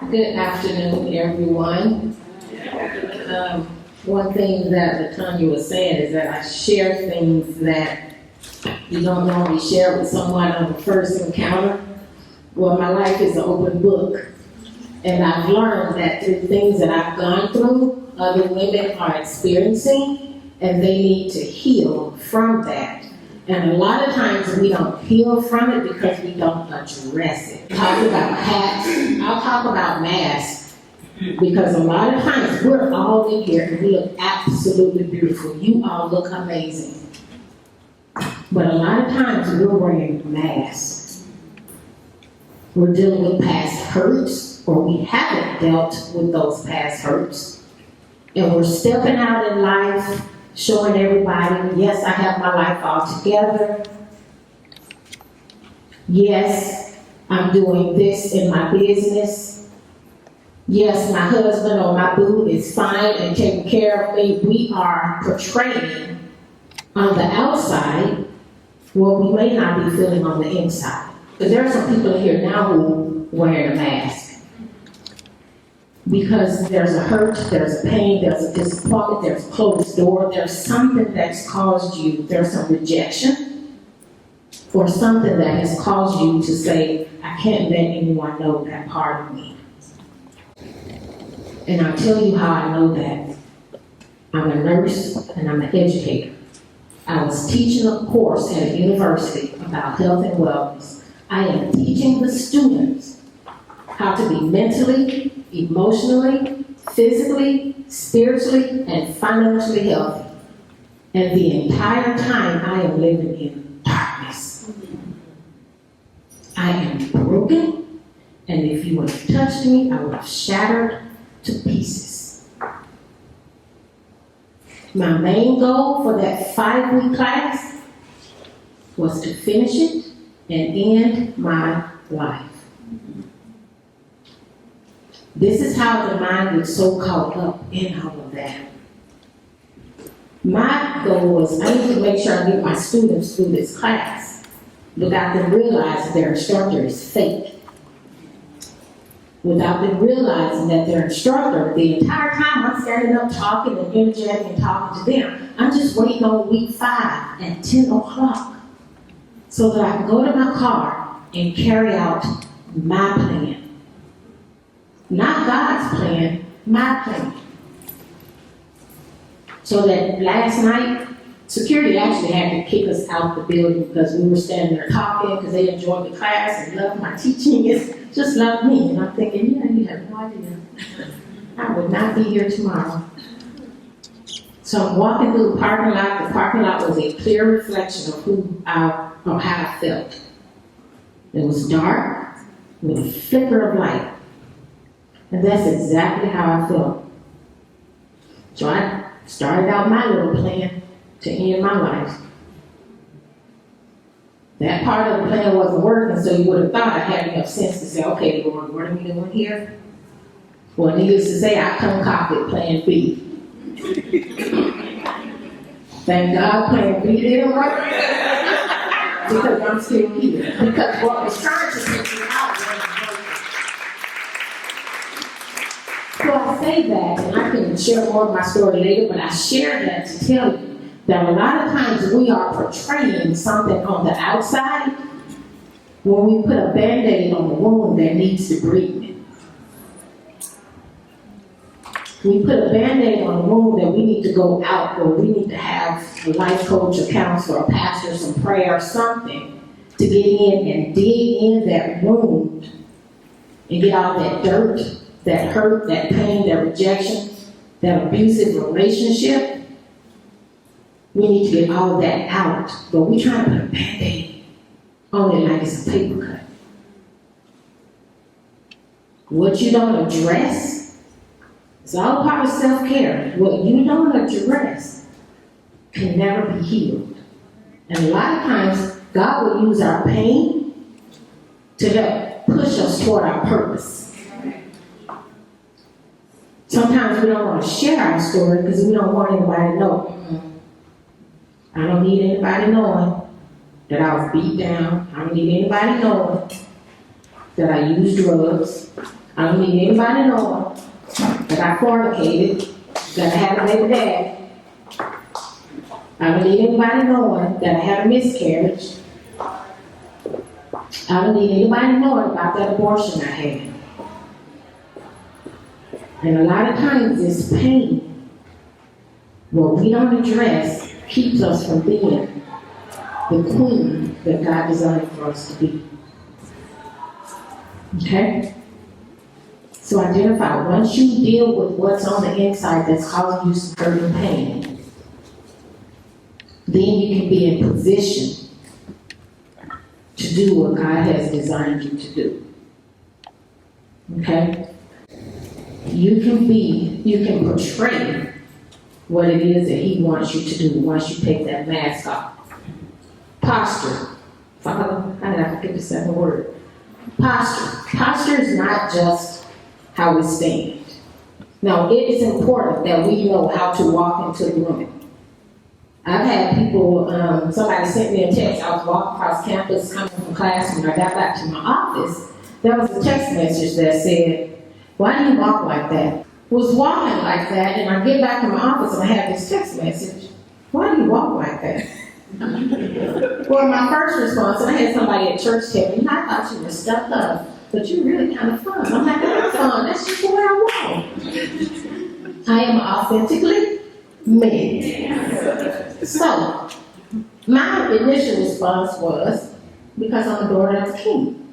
Good afternoon, everyone. One thing that Latanya was saying is that I share things that you don't normally share with someone on the first encounter. Well, my life is an open book, and I've learned that through things that I've gone through, other women are experiencing, and they need to heal from that. And a lot of times we don't heal from it because we don't address it. Talk about hats, I'll talk about masks, because a lot of times we're all in here and we look absolutely beautiful. You all look amazing. But a lot of times we're wearing masks. We're dealing with past hurts, or we haven't dealt with those past hurts. And we're stepping out in life, showing everybody, yes, I have my life all together. Yes, I'm doing this in my business. Yes, my husband or my boo is fine and taking care of me. We are portraying on the outside what we may not be feeling on the inside. But there are some people here now who wear a mask. Because there's a hurt, there's a pain, there's a disappointment, there's a closed door, there's something that's caused you, there's some rejection, or something that has caused you to say, I can't let anyone know that part of me. And I'll tell you how I know that. I'm a nurse and I'm an educator. I was teaching a course at a university about health and wellness. I am teaching the students how to be mentally, emotionally, physically, spiritually, and financially healthy. And the entire time I am living in darkness. I am broken, and if you would have touched me, I would have shattered to pieces. My main goal for that 5-week class was to finish it and end my life. This is how the mind gets so caught up in all of that. My goal was I need to make sure I get my students through this class without them realizing their instructor is fake. Without them realizing that their instructor, the entire time I'm standing up talking and energetic and talking to them, I'm just waiting on week 5 at 10 o'clock so that I can go to my car and carry out my plan. Not God's plan, my plan. So that last night, security actually had to kick us out the building because we were standing there talking because they enjoyed the class and loved my teaching. It's just loved me. And I'm thinking, yeah, you have no idea. I would not be here tomorrow. So I'm walking through the parking lot. The parking lot was a clear reflection of how I felt. It was dark with a flicker of light. And that's exactly how I felt. So I started out my little plan to end my life. That part of the plan wasn't working, so you would have thought I had enough sense to say, okay, Lord, what are we doing here? Well, needless to say, I concocted plan B. Thank God plan B didn't work. Because I'm still here. Because what was trying to take me out wasn't working. So I say that, and I can share more of my story later, but I share that to tell you that a lot of times we are portraying something on the outside when we put a Band-Aid on the wound that needs to breathe. We put a Band-Aid on a wound that we need to go out, or we need to have a life coach, a counselor, a pastor, some prayer, something to get in and dig in that wound and get out that dirt, that hurt, that pain, that rejection, that abusive relationship. We need to get all of that out, but we try to put a Band-Aid on it like it's a paper cut. What you don't address, it's all part of self-care. What you don't address can never be healed. And a lot of times, God will use our pain to help push us toward our purpose. Sometimes we don't want to share our story because we don't want anybody to know. I don't need anybody knowing that I was beat down. I don't need anybody knowing that I used drugs. I don't need anybody knowing that I fornicated, that I had a baby dad. I don't need anybody knowing that I had a miscarriage. I don't need anybody knowing about that abortion I had. And a lot of times this pain, what we don't address, keeps us from being the queen that God designed for us to be. Okay? So identify, once you deal with what's on the inside that's causing you certain pain, then you can be in position to do what God has designed you to do. Okay? You can portray what it is that He wants you to do once you take that mask off. Posture. How did I forget the second word? Posture. Posture is not just how we stand. Now, it is important that we know how to walk into the room. I've had people, somebody sent me a text. I was walking across campus coming from class. When I got back to my office, there was a text message that said, "Why do you walk like that?" Was walking like that, and I get back to my office and I have this text message. "Why do you walk like that?" Well, my first response, and I had somebody at church tell me, "I thought you were stuck up, but you're really kind of fun." I'm like, "I'm fun. That's just the way I walk. I am authentically me." So, my initial response was, because I'm a daughter of the King.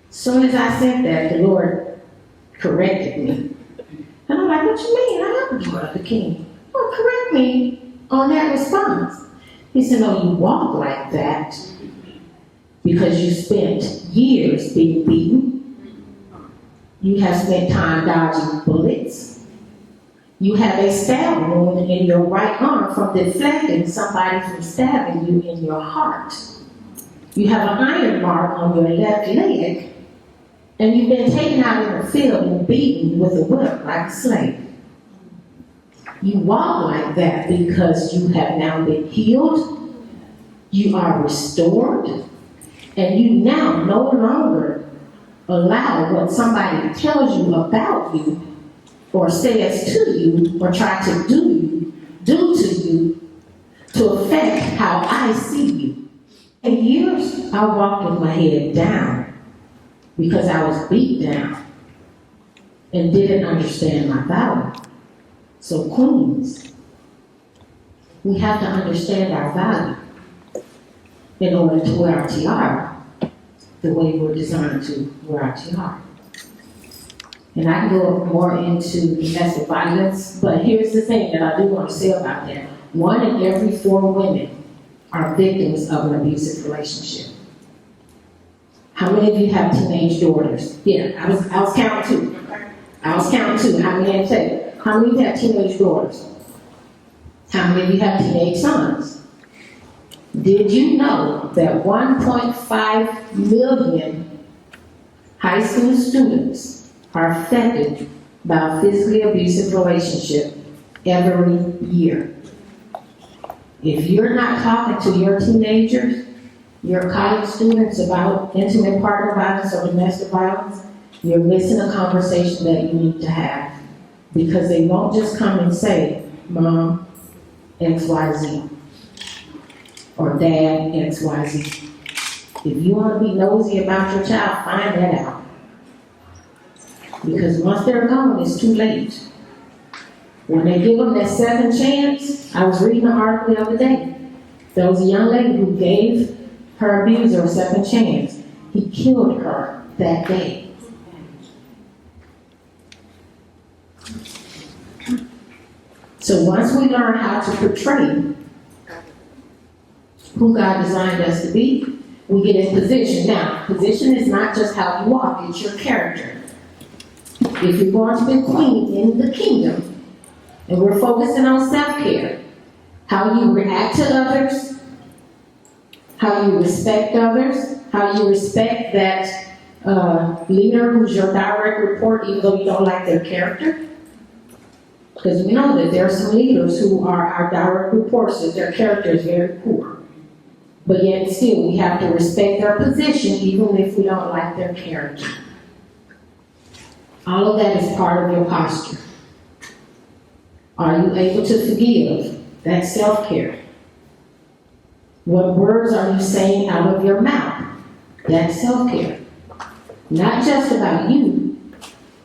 As soon as I said that, the Lord corrected me. And I'm like, "What you mean? I am a daughter of the King." "Well, correct me on that response." He said, "No, you walk like that because you spent years being beaten. You have spent time dodging bullets. You have a stab wound in your right arm from deflecting somebody from stabbing you in your heart. You have an iron mark on your left leg, and you've been taken out in the field and beaten with a whip like a slave. You walk like that because you have now been healed, you are restored, and you now no longer allow what somebody tells you about you or says to you or try to do to you to affect how I see you." For years, I walked with my head down because I was beat down and didn't understand my value. So queens, we have to understand our value in order to wear our tiara the way we're designed to wear our tiara. And I can go more into domestic violence, but here's the thing that I do want to say about that. 1 in every 4 women are victims of an abusive relationship. How many of you have teenage daughters? Yeah, I was counting 2. I was counting 2. How many have said? How many of you have teenage daughters? How many of you have teenage sons? Did you know that 1.5 million high school students are affected by a physically abusive relationship every year? If you're not talking to your teenagers, your college students about intimate partner violence or domestic violence, you're missing a conversation that you need to have. Because they won't just come and say, "Mom, XYZ," or "Dad, XYZ." If you want to be nosy about your child, find that out. Because once they're gone, it's too late. When they give them that second chance, I was reading an article the other day. There was a young lady who gave her abuser a second chance. He killed her that day. So once we learn how to portray who God designed us to be, we get in position. Now, position is not just how you walk, it's your character. If you're going to be queen in the kingdom, and we're focusing on self-care, how you react to others, how you respect others, how you respect that leader who's your direct report, even though you don't like their character. Because we know that there are some leaders who are our direct reports, that their character is very poor. But yet still, we have to respect their position, even if we don't like their character. All of that is part of your posture. Are you able to forgive? That's self-care. What words are you saying out of your mouth? That's self-care. Not just about you,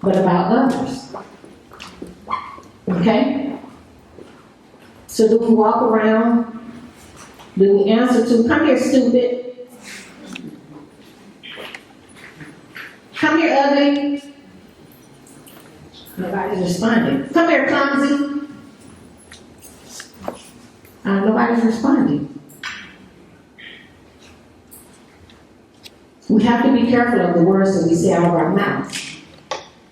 but about others. Okay? So do we walk around? Do we answer to, come here, stupid? Come here, ugly. Nobody's responding. Come here, clumsy. Nobody's responding. We have to be careful of the words that we say out of our mouths.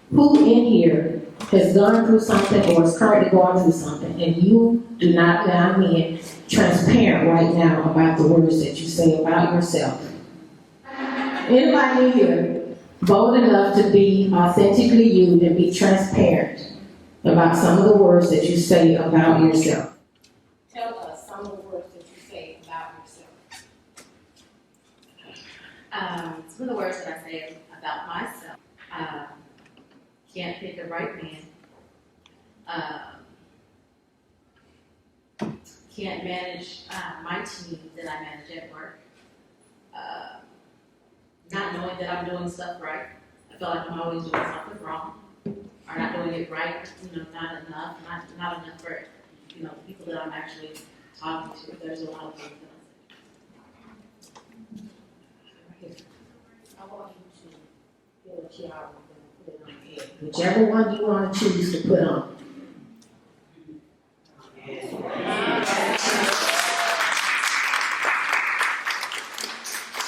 Who in here has gone through something or is currently going through something, and you do not, now I'm being transparent right now about the words that you say about yourself? Anybody in here bold enough to be authentically you and be transparent about some of the words that you say about yourself? Tell us some of the words that you say about yourself. Some of the words that I say about myself, can't pick a right man, can't manage my team that I manage at work, not knowing that I'm doing stuff right. I feel like I'm always doing something wrong, or not doing it right, not enough, not enough for, the people that I'm actually talking to. There's a lot of things that I say. I want you to get a tiara and put it on your head. Whichever one you want to choose to put on.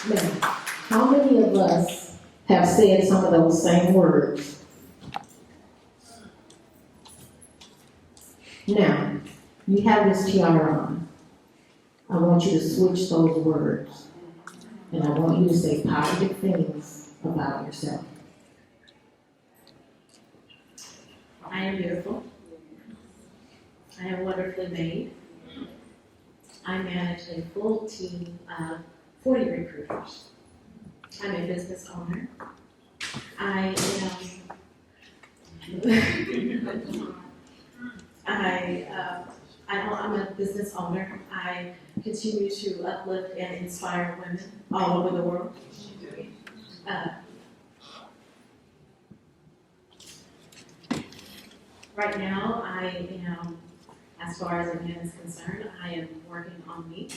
Now, how many of us have said some of those same words? Now, you have this tiara on. I want you to switch those words. And I want you to say positive things about yourself. I am beautiful. I am wonderfully made. I manage a full team of 40 recruiters. I'm a business owner. I'm a business owner. I continue to uplift and inspire women all over the world. Right now, I am, as far as a man is concerned, I am working on me.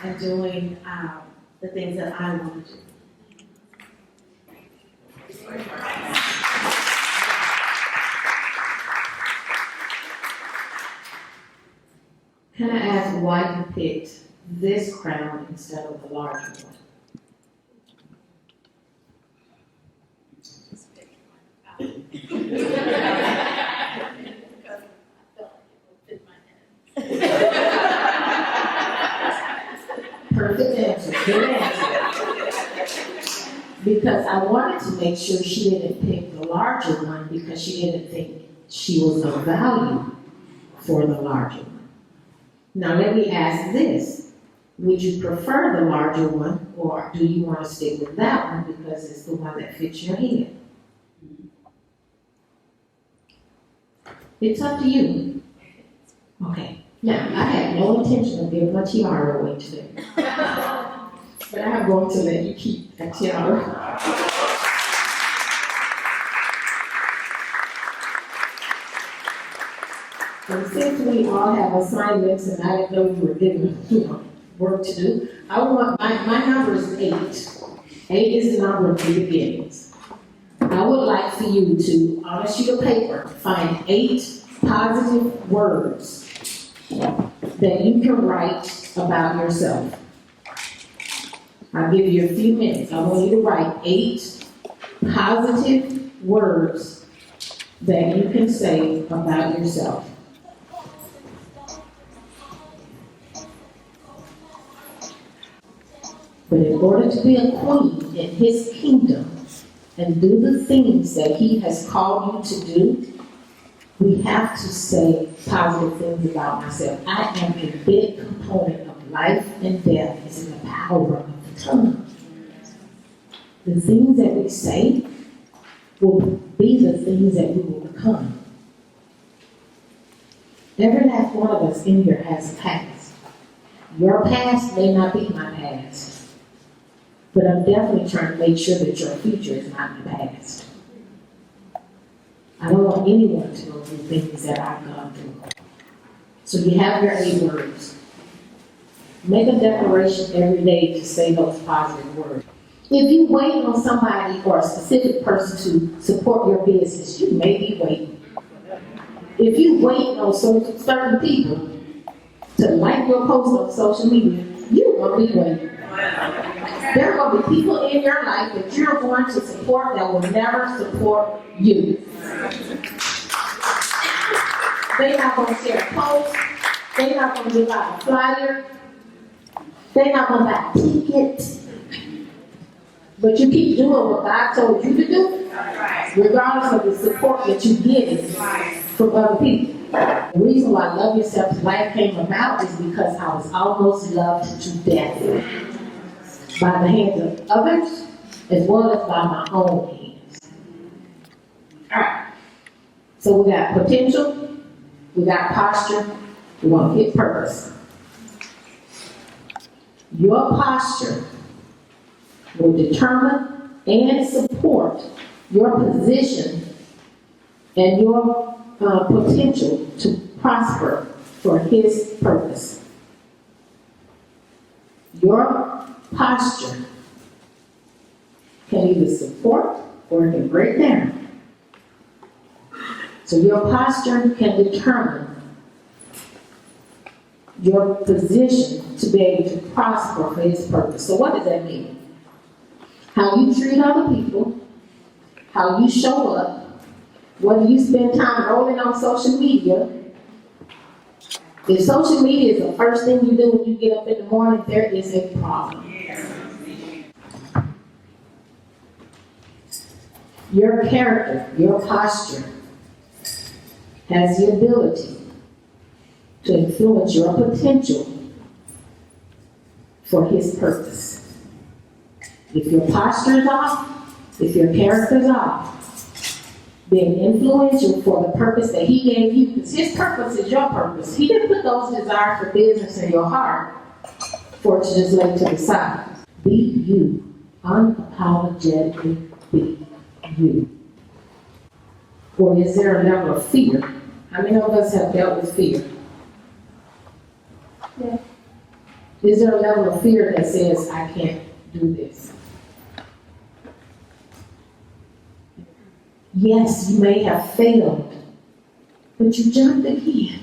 And doing the things that I want to do. Can I ask why you picked this crown instead of the larger one? Perfect answer. Good answer. Because I wanted to make sure she didn't pick the larger one because she didn't think she was of value for the larger one. Now let me ask this. Would you prefer the larger one, or do you want to stick with that one because it's the one that fits your head? It's up to you. Okay. Now, I had no intention of giving my tiara away today. But I'm going to let you keep that tiara. And since we all have assignments and I didn't know you were given, work to do, I want, my number is 8. 8 is the number of the beginnings. I would like for you to, on a sheet of paper, find 8 positive words that you can write about yourself. I'll give you a few minutes. I want you to write 8 positive words that you can say about yourself. But in order to be a queen in his kingdom and do the things that he has called you to do, we have to say positive things about myself. I am a big component of life. life and death is in the power of the tongue. The things that we say will be the things that we will become. Every last one of us in here has a past. Your past may not be my past, but I'm definitely trying to make sure that your future is not my past. I don't want anyone to go through things that I've gone through. So you have your 8 words. Make a declaration every day to say those positive words. If you wait on somebody or a specific person to support your business, you may be waiting. If you wait on certain people to like your post on social media, you're going to be waiting. There are going to be people in your life that you're going to support that will never support you. They're not going to share a post. They're not going to give out a flyer. They're not going to buy a ticket. But you keep doing what God told you to do, regardless of the support that you get from other people. The reason why Love Yourself Life came about is because I was almost loved to death by the hands of others as well as by my own hands. Alright. So we got potential, we got posture, we want to hit purpose. Your posture will determine and support your position and your potential to prosper for His purpose. Your posture can either support or it can break down. So your posture can determine your position to be able to prosper for His purpose. So what does that mean? How you treat other people, how you show up, whether you spend time rolling on social media. If social media is the first thing you do when you get up in the morning, there is a problem. Your character, your posture, has the ability to influence your potential for His purpose. If your posture is off, if your character is off, being influential for the purpose that He gave you, because His purpose is your purpose. He didn't put those desires for business in your heart for it to just lay to the side. Be you. Unapologetically be you. Or is there a level of fear? How many of us have dealt with fear? Yeah. Is there a level of fear that says, I can't do this? Yes, you may have failed, but you jumped again.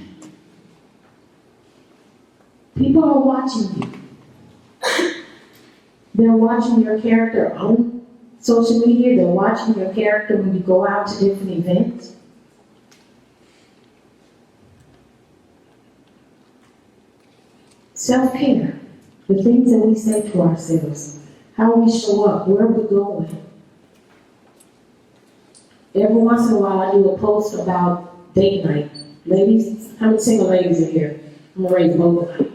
People are watching you. They're watching your character on social media. They're watching your character when you go out to different events. Self-care, the things that we say to ourselves, how we show up, where we're going. Every once in a while I do a post about date night. Ladies, how many single ladies in here? I'm gonna raise both of them.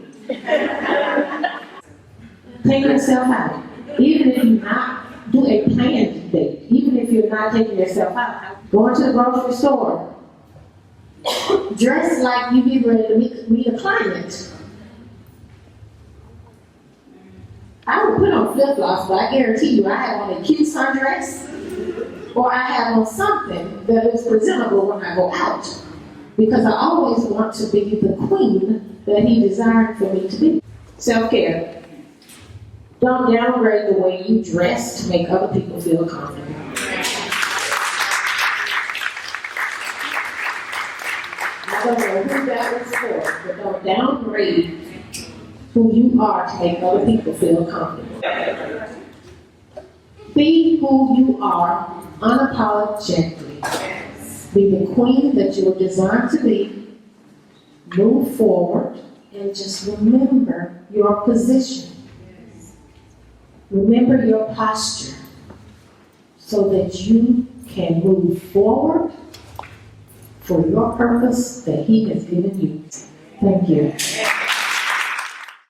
Take yourself out. Even if you not do a planned date, even if you're not taking yourself out, going to the grocery store, dress like you get ready to meet a client. I would put on flip-flops, but I guarantee you I have on a cute sundress, or I have on something that is presentable when I go out. Because I always want to be the queen that He desired for me to be. Self-care. Don't downgrade the way you dress to make other people feel comfortable. I don't know who that was for, but don't downgrade who you are to make other people feel comfortable. Be who you are unapologetically. Be the queen that you were designed to be. Move forward and just remember your position. Remember your posture so that you can move forward for your purpose that He has given you. Thank you.